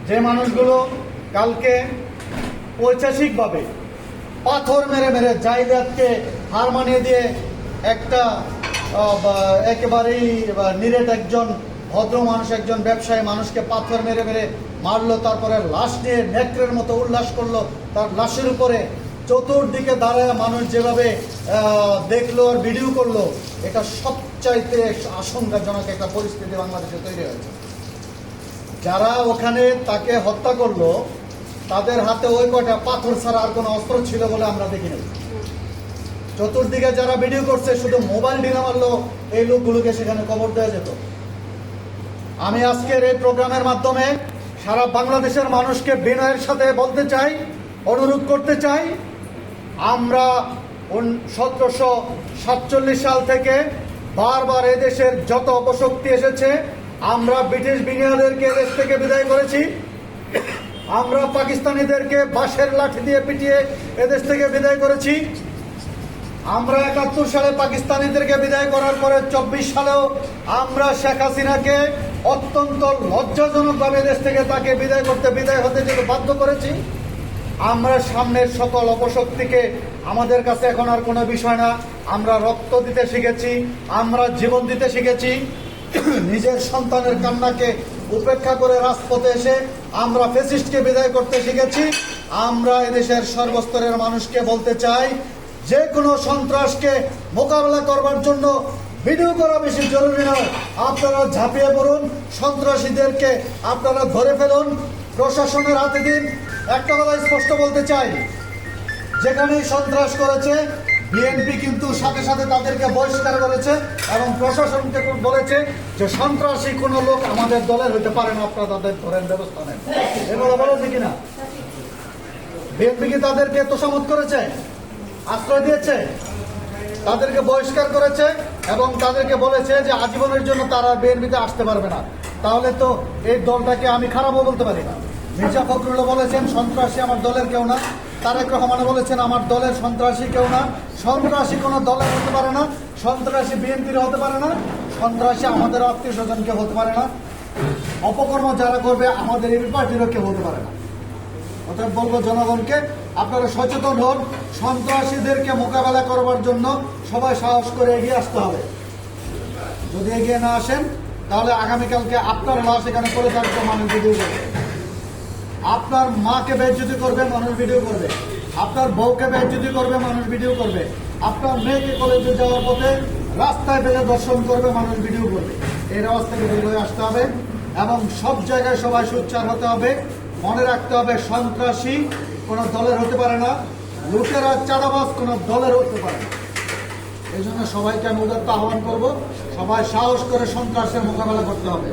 যে মানুষগুলো কালকে ঐতিহাসিকভাবে পাথর মেরে মেরে জায়গাকে হার মানিয়ে দিয়ে একটা একেবারেই নিরেট একজন ভদ্র মানুষ, একজন ব্যবসায়ী মানুষকে পাথর মেরে মেরে মারলো, তারপরে লাশ নিয়ে নেকড়ের মতো উল্লাস করলো, তার লাশের উপরে চতুর্দিকে দাঁড়ায় মানুষ যেভাবে দেখলো আর ভিডিও করলো, এটা সবচাইতে আশঙ্কাজনক একটা পরিস্থিতি বাংলাদেশে তৈরি হয়েছে। যারা ওখানে তাকে হত্যা করলো তাদের হাতে ওই কয়টা পাথর ছাড়া আর কোনো অস্ত্র ছিল বলে আমরা দেখি নাই। চতুর্দিকে যারা ভিডিও করছে শুধু মোবাইল ডিনা মারলো এই লোকগুলোকে সেখানে কবর দেওয়া যেত। আমি আজকের এই প্রোগ্রামের মাধ্যমে সারা বাংলাদেশের মানুষকে বিনয়ের সাথে বলতে চাই, অনুরোধ করতে চাই, আমরা 1747 সাল থেকে বারবার এদেশের যত অপশক্তি এসেছে, আমরা ব্রিটিশ বিনিয়োগদেরকে দেশ থেকে বিদায় করেছি, আমরা পাকিস্তানিদেরকে বাঁশের লাঠি দিয়ে পিটিয়ে এদেশ থেকে বিদায় করেছি, আমরা 71 সালে পাকিস্তানিদেরকে বিদায় করার পরে 24 সালেও আমরা শেখ হাসিনাকে অত্যন্ত লজ্জাজনকভাবে দেশ থেকে তাকে বিদায় হতে বাধ্য করেছি। আমরা সামনের সকল অপশক্তিকে আমাদের কাছে এখন আর কোনো বিষয় না, আমরা রক্ত দিতে শিখেছি, আমরা জীবন দিতে শিখেছি। নিজের সন্তানের কান্নাকে উপেক্ষা করে রাজপথে এসে আমরা ফ্যাসিস্টকে বিদায় করতে শিখেছি। আমরা এদেশের সর্বস্তরের মানুষকে বলতে চাই, যে কোনো সন্ত্রাসকে মোকাবেলা করবার জন্য ভিডিও করা বেশি জরুরি নয়, আপনারা ঝাঁপিয়ে পড়ুন, সন্ত্রাসীদেরকে আপনারা ধরে ফেলুন, প্রশাসনের হাতে দিন। একটা কথা স্পষ্ট বলতে চাই, যেখানেই সন্ত্রাস করেছে বিএনপি কিন্তু সাথে সাথে তাদেরকে বহিষ্কার করেছে এবং প্রশাসনকে বলেছে যে সন্ত্রাসী কোনো লোক আমাদের দলের হইতে পারে না, আপনারা তাদের ধরেন, ব্যবস্থা নেন। এগুলো বলেছে কিনা? বিএনপি কি তাদেরকে তোষামত করেছে, আশ্রয় দিয়েছে, তাদেরকে বহিষ্কার করেছে এবং তাদেরকে বলেছে যে আজীবনের জন্য তারা বিএনপিতে আসতে পারবে না? তাহলে তো এই দলটাকে আমি খারাপও বলতে পারি না। মির্জা ফখরুল বলেছেন সন্ত্রাসী আমার দলের কেউ না, তারেক রহমান বলেছেন আমার দলের সন্ত্রাসী কেউ না। সন্ত্রাসী কোনো দলের হতে পারে না, সন্ত্রাসী বিএনপির হতে পারে না, সন্ত্রাসী আমাদের আত্মীয় স্বজন কেউ হতে পারে না, অপকর্ম যারা করবে আমাদের এই পার্টিরও কেউ হতে পারে না। অতএব বলবো জনগণকে, আপনারা সচেতন হন, সন্ত্রাসীদেরকে মোকাবেলা করবার জন্য সবাই সাহস করে এগিয়ে আসতে হবে। যদি এগিয়ে না আসেন তাহলে আগামীকালকে আপনার লাশ এখানে পড়ে থাকবে, মানুষ ভিডিও করবে, আপনার মাকে বেইজ্জতি করবে, মানুষ ভিডিও করবে, আপনার বউকে বেইজ্জতি করবে, মানুষ ভিডিও করবে, আপনার মেয়েকে কলেজে যাওয়ার পথে রাস্তায় বেঁধে দর্শন করবে, মানুষ ভিডিও করবে। এই আওয়াজ থেকে বের হয়ে আসতে হবে এবং সব জায়গায় সবাই সোচ্চার হতে হবে। মনে রাখতে হবে সন্ত্রাসী কোনো দলের হতে পারে না, লুটেরা চাঁদাবাজ কোনো দলের হতে পারে না। এই জন্য সবাইকে আমি উদাত্ত আহ্বান করবো, সবাই সাহস করে সন্ত্রাসের মোকাবেলা করতে হবে।